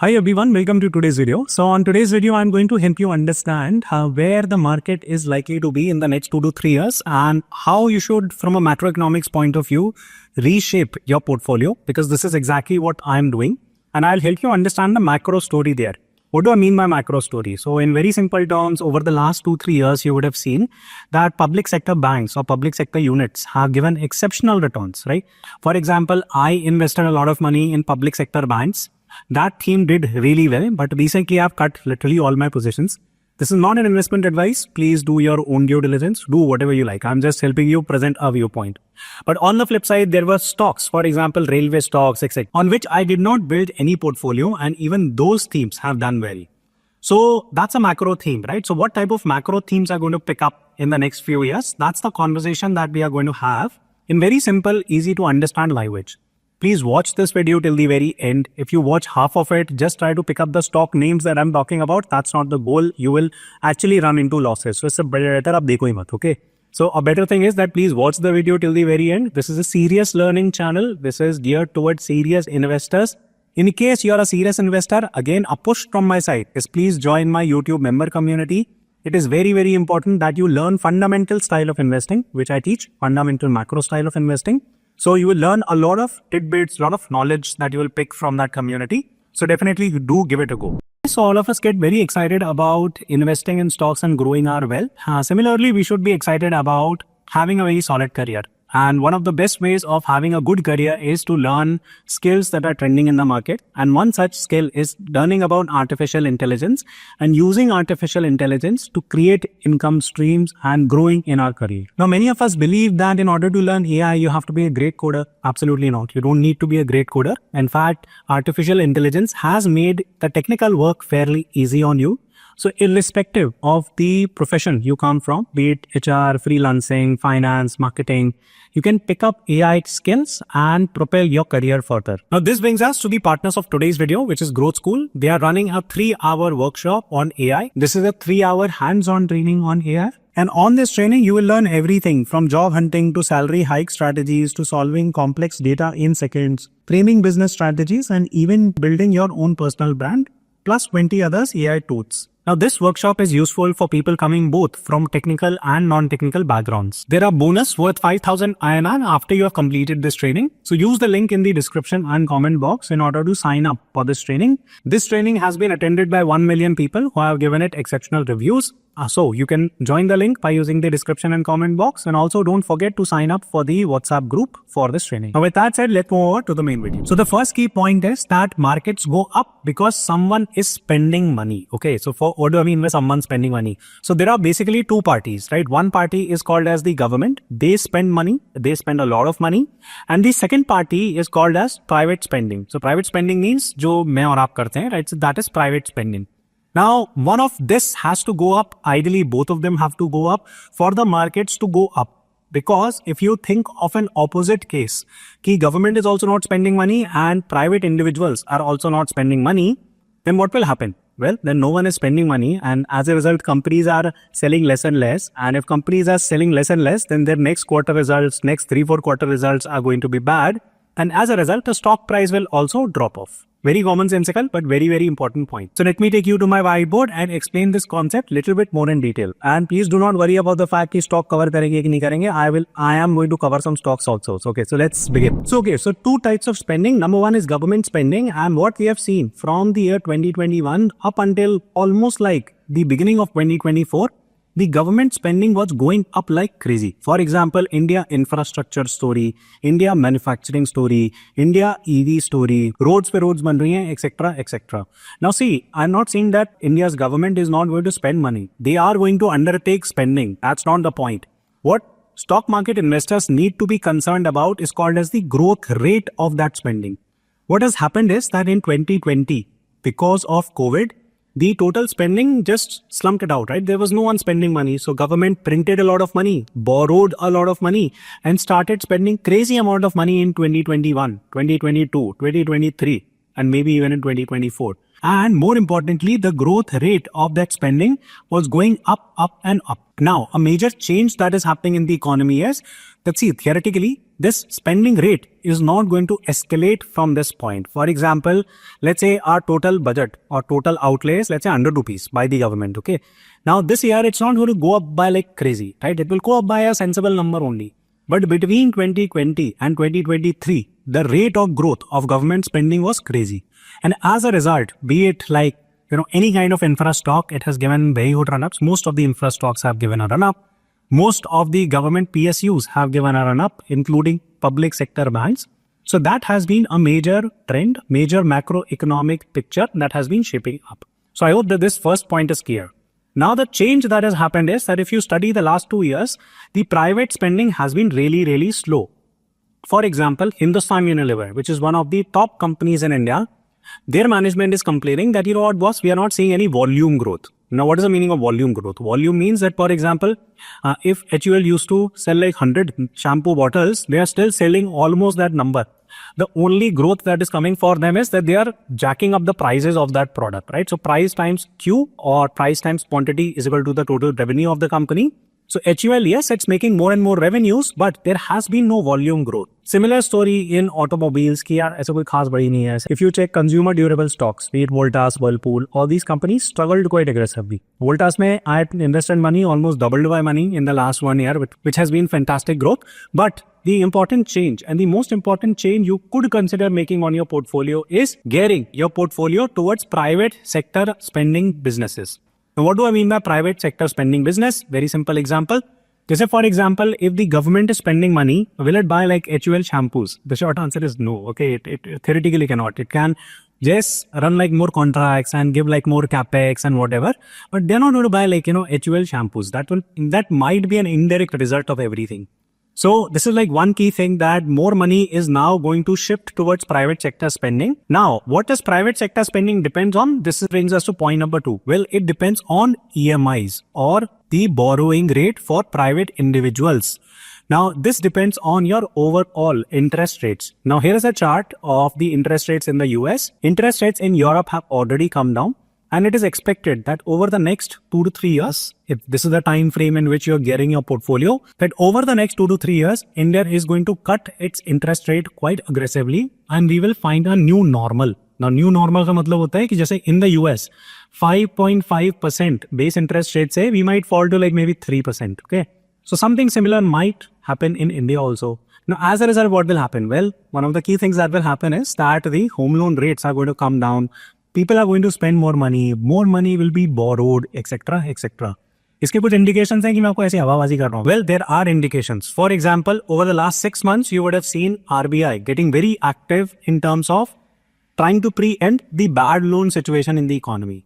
Hi everyone, welcome to today's video. So on today's video, I'm going to help you understand where the market is likely to be in the next 2 to 3 years and how you should, from a macroeconomics point of view, reshape your portfolio, because this is exactly what I'm doing. And I'll help you understand the macro story there. What do I mean by macro story? So in very simple terms, over the last 2-3 years, you would have seen that public sector banks or public sector units have given exceptional returns, right? For example, I invested a lot of money in public sector banks. That theme did really well, but recently I've cut literally all my positions. This is not an investment advice. Please do your own due diligence. Do whatever you like. I'm just helping you present a viewpoint. But on the flip side, there were stocks, for example, railway stocks, etc., on which I did not build any portfolio, and even those themes have done well. So that's a macro theme, right? So what type of macro themes are going to pick up in the next few years? That's the conversation that we are going to have in very simple, easy to understand language. Please watch this video till the very end. If you watch half of it, just try to pick up the stock names that I'm talking about. That's not the goal. You will actually run into losses. So it's better aap dekho hi mat, okay? So a better thing is that please watch the video till the very end. This is a serious learning channel. This is geared towards serious investors. In case you're a serious investor, again, a push from my side is please join my YouTube member community. It is very, very important that you learn fundamental style of investing, which I teach, fundamental macro style of investing. So you will learn a lot of tidbits, a lot of knowledge that you will pick from that community. So definitely you do give it a go. So all of us get very excited about investing in stocks and growing our wealth. Similarly, we should be excited about having a very solid career. And one of the best ways of having a good career is to learn skills that are trending in the market. And one such skill is learning about artificial intelligence and using artificial intelligence to create income streams and growing in our career. Now, many of us believe that in order to learn AI, you have to be a great coder. Absolutely not. You don't need to be a great coder. In fact, artificial intelligence has made the technical work fairly easy on you. So irrespective of the profession you come from, be it HR, freelancing, finance, marketing, you can pick up AI skills and propel your career further. Now this brings us to the partners of today's video, which is Growth School. They are running a 3-hour workshop on AI. This is a 3-hour hands-on training on AI. And on this training, you will learn everything from job hunting to salary hike strategies to solving complex data in seconds, framing business strategies, and even building your own personal brand, plus 20 others AI tools. Now this workshop is useful for people coming both from technical and non-technical backgrounds. There are bonus worth 5,000 INR after you have completed this training. So use the link in the description and comment box in order to sign up for this training. This training has been attended by 1 million people who have given it exceptional reviews. So you can join the link by using the description and comment box, and also don't forget to sign up for the WhatsApp group for this training. Now with that said, let's move over to the main video. So the first key point is that markets go up because someone is spending money. Okay, so for what do I mean by someone spending money? So there are basically two parties, right? One party is called as the government. They spend money. They spend a lot of money. And the second party is called as private spending. So private spending means jo main aur aap karte hain, right? So that is private spending. Now, one of this has to go up. Ideally, both of them have to go up for the markets to go up. Because if you think of an opposite case, ki government is also not spending money and private individuals are also not spending money, then what will happen? Well, then no one is spending money, and as a result, companies are selling less and less. And if companies are selling less and less, then their next quarter results, next 3-4 quarter results are going to be bad. And as a result, the stock price will also drop off. Very commonsensical, but very, very important point. So let me take you to my whiteboard and explain this concept little bit more in detail. And please do not worry about the fact that stock cover karenge ki nahi karenge. I am going to cover some stocks also. So, okay, so let's begin. So two types of spending. Number one is government spending, and what we have seen from the year 2021 up until almost like the beginning of 2024, the government spending was going up like crazy. For example, India infrastructure story, India manufacturing story, India EV story, roads pe roads ban rahi hain, etc., etc. Now see, I'm not saying that India's government is not going to spend money. They are going to undertake spending. That's not the point. What stock market investors need to be concerned about is called as the growth rate of that spending. What has happened is that in 2020, because of COVID, the total spending just slumped it out, right? There was no one spending money. So government printed a lot of money, borrowed a lot of money, and started spending crazy amount of money in 2021, 2022, 2023, and maybe even in 2024. And more importantly, the growth rate of that spending was going up, up and up. Now, a major change that is happening in the economy is, let's see, theoretically, this spending rate is not going to escalate from this point. For example, let's say our total budget or total outlay is, let's say, 100 rupees by the government. Okay. Now this year, it's not going to go up by like crazy, right? It will go up by a sensible number only. But between 2020 and 2023, the rate of growth of government spending was crazy. And as a result, be it like, any kind of infra stock, it has given very good run-ups. Most of the infra stocks have given a run-up. Most of the government PSUs have given a run-up, including public sector banks. So that has been a major trend, major macroeconomic picture that has been shaping up. So I hope that this first point is clear. Now the change that has happened is that if you study the last 2 years, the private spending has been really, really slow. For example, Hindustan Unilever, which is one of the top companies in India, their management is complaining that, what, boss, we are not seeing any volume growth. Now, what is the meaning of volume growth? Volume means that, for example, if HUL used to sell like 100 shampoo bottles, they are still selling almost that number. The only growth that is coming for them is that they are jacking up the prices of that product, right? So price times Q or price times quantity is equal to the total revenue of the company. So HUL, yes, it's making more and more revenues, but there has been no volume growth. Similar story in automobiles, ki yaar, aisa koi khas badi nahi hai. If you check consumer durable stocks, be it Voltas, Whirlpool, all these companies struggled quite aggressively. Voltas mein I had invested money, almost doubled my money in the last 1 year, which has been fantastic growth. But the important change and the most important change you could consider making on your portfolio is gearing your portfolio towards private sector spending businesses. Now, what do I mean by private sector spending business? Very simple example. Just for example, if the government is spending money, will it buy like HUL shampoos? The short answer is no. Okay, it theoretically cannot. It can just run like more contracts and give like more capex and whatever, but they're not going to buy like, HUL shampoos. That might be an indirect result of everything. So this is like one key thing, that more money is now going to shift towards private sector spending. Now, what does private sector spending depends on? This brings us to point number 2. Well, it depends on EMIs or the borrowing rate for private individuals. Now, this depends on your overall interest rates. Now, here is a chart of the interest rates in the US. Interest rates in Europe have already come down. And it is expected that over the next 2 to 3 years, if this is the time frame in which you're gearing your portfolio, that over the next 2 to 3 years, India is going to cut its interest rate quite aggressively and we will find a new normal. Now, new normal का मतलब होता है कि जैसे in the US, 5.5% base interest rate say we might fall to like maybe 3%. Okay. So something similar might happen in India also. Now, as a result, what will happen? Well, one of the key things that will happen is that the home loan rates are going to come down. People are going to spend more money will be borrowed, etc., etc. इसके कुछ indications हैं कि मैं आपको ऐसी हवाबाजी कर रहा हूँ. Well, there are indications. For example, over the last 6 months, you would have seen RBI getting very active in terms of trying to preempt the bad loan situation in the economy.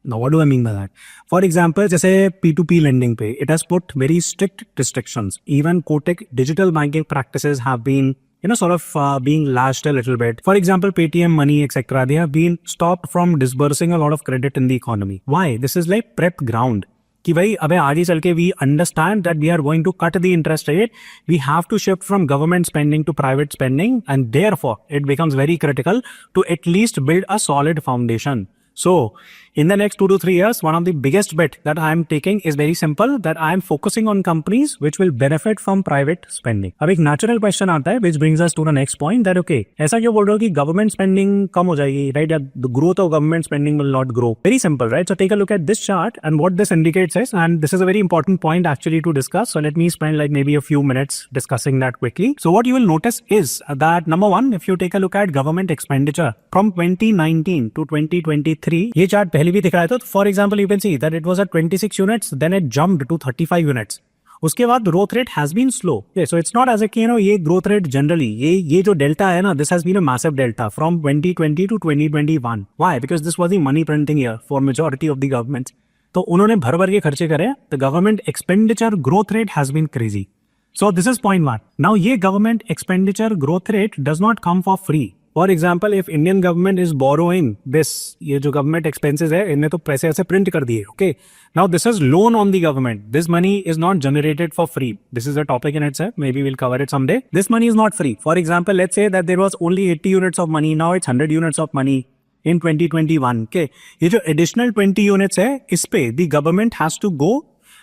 Now, what do I mean by that? For example, जैसे P2P lending पे, it has put very strict restrictions. Even Kotak digital banking practices have been sort of being lashed a little bit. For example, Paytm Money, etc. They have been stopped from disbursing a lot of credit in the economy. Why? This is like prep ground. कि भाई अबे आगे चल के we understand that we are going to cut the interest rate. We have to shift from government spending to private spending, and therefore it becomes very critical to at least build a solid foundation. So, in the next 2 to 3 years, one of the biggest bet that I am taking is very simple, that I am focusing on companies which will benefit from private spending. अब एक natural question आता है, which brings us to the next point, that okay, ऐसा क्यों बोल रहे हो कि government spending कम हो जाएगी, right? The growth of government spending will not grow. Very simple, right? So take a look at this chart, and what this indicates is, and this is a very important point actually to discuss. So let me spend like maybe a few minutes discussing that quickly. So what you will notice is that number one, if you take a look at government expenditure from 2019 to 2023, ये chart पहले भी दिख रहा था. For example, you can see that it was at 26 units, then it jumped to 35 units. उसके बाद growth rate has been slow. Okay, so it's not as if ये growth rate generally ये जो delta है ना, this has been a massive delta from 2020 to 2021. Why? Because this was the money printing year for majority of the governments. तो उन्होंने भर भर के खर्चे करे. The government expenditure growth rate has been crazy. So this is point one. Now ये government expenditure growth rate does not come for free. For example, if Indian government is borrowing this, ये जो government expenses है, इन्हें तो पैसे ऐसे print कर दिए, okay? Now this is loan on the government. This money is not generated for free. This is a topic in itself. Maybe we'll cover it someday. This money is not free. For example, let's say that there was only 80 units of money. Now it's 100 units of money in 2021. Okay? ये जो additional 20 units है, इस पे the government has to go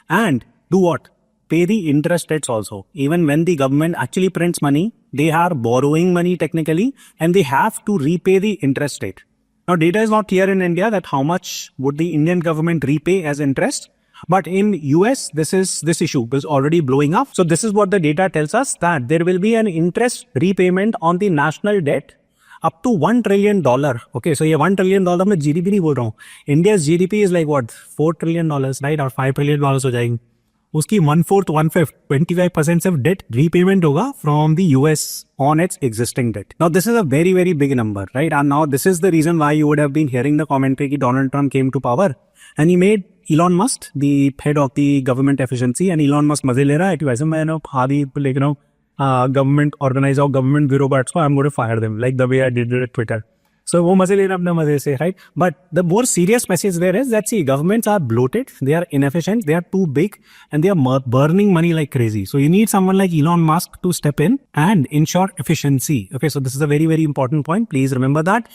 and do what? pay the interest rates also. Even when the government actually prints money, they are borrowing money technically, and they have to repay the interest rate. Now, data is not clear in India that how much would the Indian government repay as interest. But in US, this issue is already blowing up. So this is what the data tells us, that there will be an interest repayment on the national debt up to $1 trillion. Okay, so ये $1 trillion में GDP नहीं बोल रहा हूँ. India's GDP is like what? $4 trillion, right? और $5 trillion हो जाएंगे. उसकी 1/4, 1/5, 25% of debt repayment होगा from the US on its existing debt. Now this is a very, very big number, right? And now this is the reason why you would have been hearing the commentary that Donald Trump came to power and he made Elon Musk the head of the government efficiency, and Elon Musk मजे ले रहा है कि वैसे मैं government organize or government bureaucrats, so I'm going to fire them like the way I did it at Twitter. So वो मजे ले रहा अपने मजे से, right? But the more serious message there is that see, governments are bloated, they are inefficient, they are too big, and they are burning money like crazy. So you need someone like Elon Musk to step in and ensure efficiency. Okay, so this is a very, very important point. Please remember that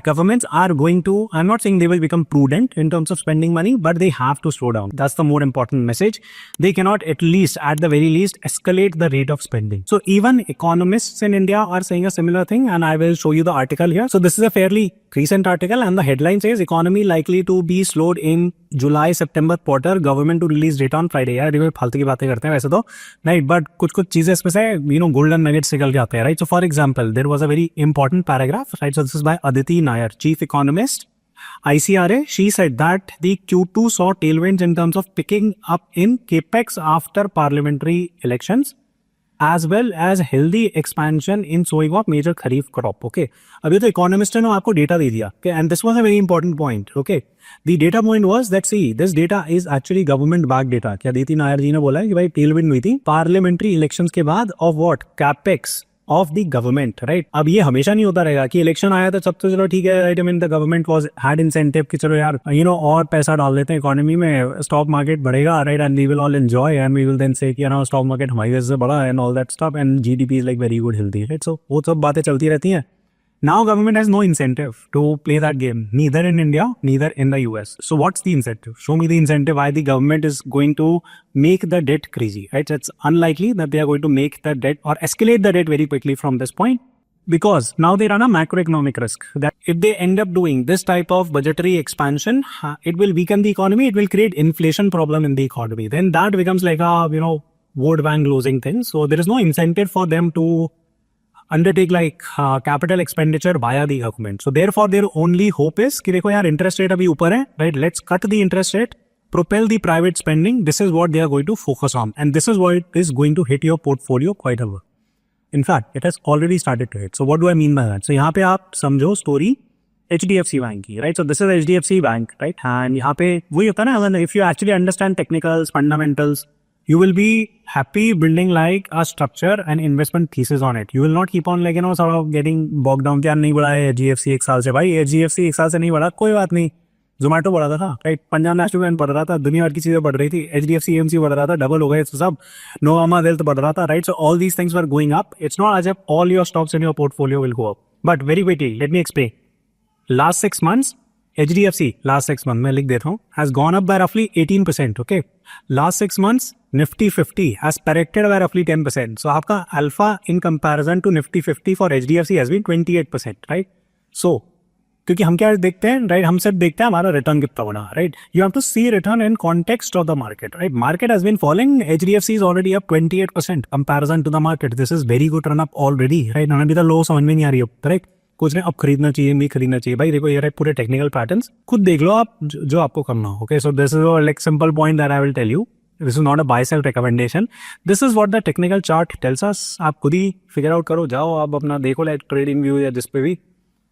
governments are going to, I'm not saying they will become prudent in terms of spending money, but they have to slow down. That's the more important message. They cannot at the very least, escalate the rate of spending. So even economists in India are saying a similar thing, and I will show you the article here. So this is a fairly recent article, and the headline says economy likely to be slowed in July-September quarter, government to release data on Friday. यार ये फालतू की बातें करते हैं वैसे तो, right? But कुछ चीजें इसमें से golden nuggets निकल के आते हैं, right? So for example, there was a very important paragraph, right? So this is by Aditi Nair, chief economist, ICRA. She said that the Q2 saw tailwinds in terms of picking up in capex after parliamentary elections, as well as healthy expansion in sowing of major kharif crop. Okay, अभी तो economist ने आपको data दे दिया. Okay, and this was a very important point. Okay, the data point was that see, this data is actually government backed data. क्या अदिति नायर जी ने बोला है कि भाई tailwind हुई थी parliamentary elections के बाद of what? Capex of the government, right? अब ये हमेशा नहीं होता रहेगा कि इलेक्शन आया तो सब तो चलो ठीक है, right? I mean the government was had incentive कि चलो यार और पैसा डाल देते हैं इकोनॉमी में, स्टॉक मार्केट बढ़ेगा, right? And we will all enjoy and we will then say कि स्टॉक मार्केट हमारी वजह से बढ़ा and all that stuff and GDP is like very good, healthy, right? So वो सब बातें चलती रहती हैं. Now government has no incentive to play that game, neither in India, neither in the US. So what's the incentive? Show me the incentive why the government is going to make the debt crazy, right? It's unlikely that they are going to make the debt or escalate the debt very quickly from this point, because now they run a macroeconomic risk that if they end up doing this type of budgetary expansion, it will weaken the economy, it will create inflation problem in the economy. Then that becomes like a, vote bank losing thing. So there is no incentive for them to undertake like capital expenditure via the government. So therefore their only hope is कि देखो यार interest rate अभी ऊपर है, right? Let's cut the interest rate, propel the private spending. This is what they are going to focus on, and this is what is going to hit your portfolio quite a bit. In fact, it has already started to hit. So what do I mean by that? So यहाँ पे आप समझो story HDFC Bank की, right? So this is HDFC Bank, right? And यहाँ पे वही होता है ना, if you actually understand technicals, fundamentals, you will be happy building like a structure and investment thesis on it. You will not keep on like, sort of getting bogged down. क्या नहीं बढ़ा है HDFC एक साल से, भाई HDFC एक साल से नहीं बढ़ा, कोई बात नहीं. Zomato बढ़ा था, right? पंजाब नेशनल बैंक बढ़ रहा था, दुनिया भर की चीजें बढ़ रही थी, HDFC AMC बढ़ रहा था, डबल हो गए तो सब, Nuvama Wealth बढ़ रहा था, right? So all these things were going up. It's not as if all your stocks in your portfolio will go up. But very quickly, let me explain. Last 6 months, HDFC, last 6 months, मैं लिख देता हूँ, has gone up by roughly 18%, okay? Last 6 months, Nifty 50 has corrected by roughly 10%. So आपका alpha in comparison to Nifty 50 for HDFC has been 28%, right? So, क्योंकि हम क्या देखते हैं, right? हम सब देखते हैं हमारा रिटर्न कितना बना, right? You have to see return in context of the market, right? Market has been falling. HDFC is already up 28% comparison to the market. This is very good run up already, right? अभी तो लो समझ में नहीं आ रही अब, right? कुछ नहीं, अब खरीदना चाहिए, नहीं खरीदना चाहिए, भाई देखो ये पूरे टेक्निकल पैटर्न्स खुद देख लो आप जो आपको करना हो. Okay, so this is like simple point that I will tell you. This is not a buy sell recommendation. This is what the technical chart tells us. आप खुद ही फिगर आउट करो, जाओ आप अपना देखो लाइक ट्रेडिंग व्यू या जिस पे भी,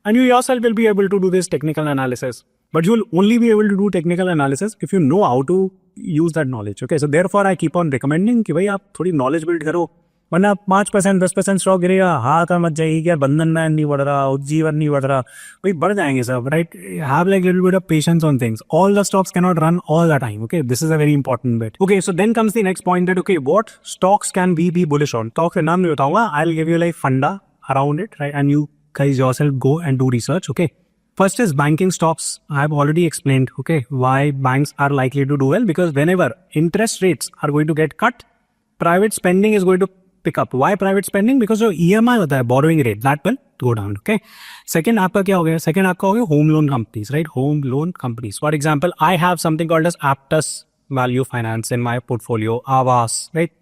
and you yourself will be able to do this technical analysis. But you will only be able to do technical analysis if you know how to use that knowledge. Okay, so therefore I keep on recommending कि भाई आप थोड़ी knowledge build करो, वरना 5% 10% stock गिरेगा, हाथ मत जाएगी क्या बंधन बैंक नहीं बढ़ रहा, उज्जीवन नहीं बढ़ रहा, भाई बढ़ जाएंगे सब, right? Have like little bit of patience on things. All the stocks can not run all the time. Okay, this is a very important bit. Okay, so then comes the next point that okay what stocks can we be bullish on. Stock का नाम नहीं बताऊंगा, I will give you like funda around it, right? And you guys yourself go and do research. Okay, first is banking stocks. I have already explained, okay, why banks are likely to do well, because whenever interest rates are going to get cut, private spending is going to pick up. Why private spending? Because your EMI होता है, borrowing rate, that will go down. Okay. Second आपका क्या हो गया? Second आपका हो गया home loan companies, right? Home loan companies. For example, I have something called as Aptus Value Finance in my portfolio. Aavas, right?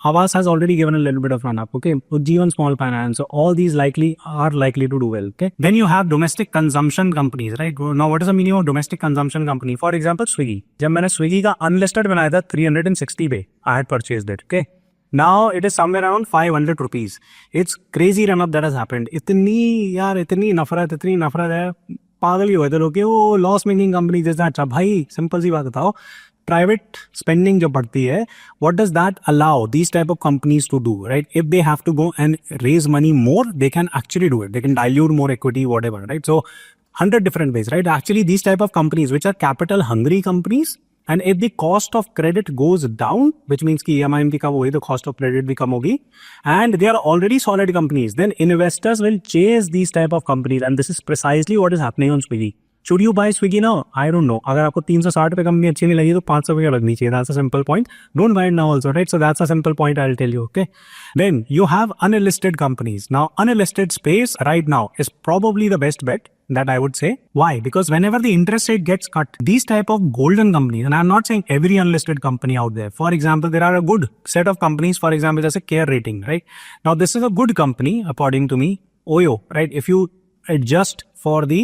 Aavas has already given a little bit of run up. Okay. So G1 Small Finance. So all these are likely to do well. Okay. Then you have domestic consumption companies, right? Now what is the meaning of domestic consumption company? For example, Swiggy. जब मैंने Swiggy का unlisted बनाया था 360 पे, I had purchased it. Okay. Now it is somewhere around 500 rupees. It's crazy run up that has happened. इतनी नफरत है, पागल ही हुए थे लोग कि वो लॉस मेकिंग कंपनी जैसा. अच्छा भाई, सिंपल सी बात बताओ, प्राइवेट स्पेंडिंग जो बढ़ती है, what does that allow these type of companies to do, right? If they have to go and raise money more, they can actually do it. They can dilute more equity, whatever, right? So 100 different ways, right? Actually, these type of companies which are capital hungry companies, and if the cost of credit goes down, which means कि EMI भी कम होगी, the cost of credit भी कम होगी, and they are already solid companies, then investors will chase these type of companies, and this is precisely what is happening on Swiggy. Should you buy Swiggy now? I don't know. अगर आपको 360 रुपए company अच्छी नहीं लगी तो 500 रुपए लगनी चाहिए. That's a simple point. Don't buy it now also, right? So that's a simple point I'll tell you, okay? Then you have unlisted companies. Now, unlisted space right now is probably the best bet that I would say. Why? Because whenever the interest rate gets cut, these type of golden companies, and I'm not saying every unlisted company out there. For example, there are a good set of companies, for example, just a Care Rating, right? Now, this is a good company, according to me. Oyo, right? If you adjust for the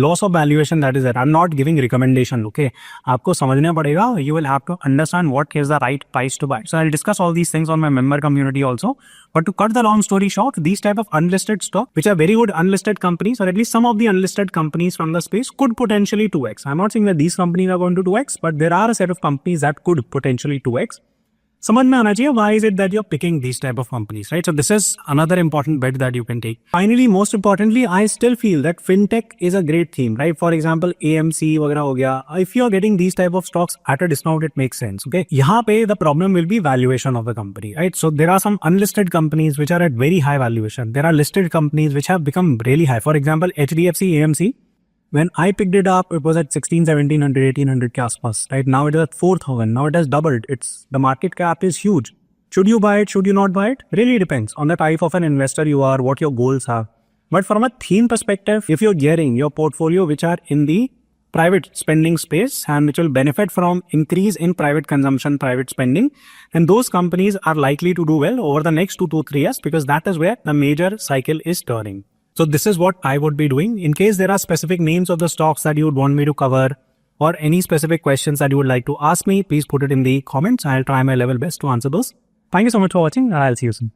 loss of valuation that is there. I'm not giving recommendation, okay? आपको समझना पड़ेगा. You will have to understand what is the right price to buy. So I'll discuss all these things on my member community also. But to cut the long story short, these type of unlisted stock, which are very good unlisted companies, or at least some of the unlisted companies from the space, could potentially 2x. I'm not saying that these companies are going to 2x, but there are a set of companies that could potentially 2x. समझ में आना चाहिए, why is it that you're picking these type of companies, right? So this is another important bet that you can take. Finally, most importantly, I still feel that fintech is a great theme, right? For example, AMC वगैरह हो गया. If you're getting these type of stocks at a discount, it makes sense, okay? यहाँ पे the problem will be valuation of the company, right? So there are some unlisted companies which are at very high valuation. There are listed companies which have become really high. For example, HDFC AMC. When I picked it up, it was at 16, 1700, 1800 के आसपास, right? Now it is at 4000. Now it has doubled. The market cap is huge. Should you buy it? Should you not buy it? Really depends on the type of an investor you are, what your goals are. But from a theme perspective, if you're gearing your portfolio which are in the private spending space and which will benefit from increase in private consumption, private spending, then those companies are likely to do well over the next 2 to 3 years, because that is where the major cycle is turning. So this is what I would be doing. In case there are specific names of the stocks that you would want me to cover, or any specific questions that you would like to ask me, please put it in the comments. I'll try my level best to answer those. Thank you so much for watching, and I'll see you soon.